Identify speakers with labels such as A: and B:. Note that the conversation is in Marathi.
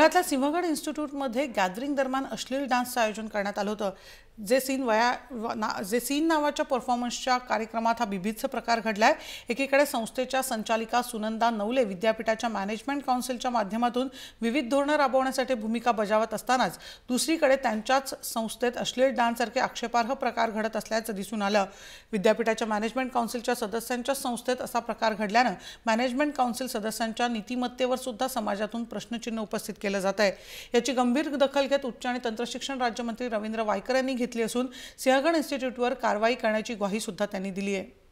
A: पुण्यातल्या सिंहगड इन्स्टिट्यूटमध्ये गॅदरिंग दरम्यान अश्लील डान्सचं आयोजन करण्यात आलं होतं। जे सीन नावाच्या परफॉर्मन्सच्या कार्यक्रमात हा बिभत्स प्रकार घडलाय। एकीकडे संस्थेच्या संचालिका सुनंदा नवले विद्यापीठाच्या मॅनेजमेंट काउन्सिलच्या माध्यमातून विविध धोरणे राबवण्यासाठी भूमिका बजावत असतानाच दुसरीकडे त्यांच्याच संस्थेत अश्लील डान्ससारखे आक्षेपार्ह प्रकार घडत असल्याचं दिसून आलं। विद्यापीठाच्या मॅनेजमेंट काउन्सिलच्या सदस्यांच्या संस्थेत असा प्रकार घडल्यानं मॅनेजमेंट काउन्सिल सदस्यांच्या नीतिमत्तेवर सुद्धा समाजातून प्रश्नचिन्ह उपस्थित केलं जात आहे। याची गंभीर दखल घेत उच्च आणि तंत्रशिक्षण राज्यमंत्री रवींद्र वायकर यांनी घेतली असून सिंहगड इन्स्टिट्यूटवर कारवाई करण्याची ग्वाही सुद्धा त्यांनी दिली आहे।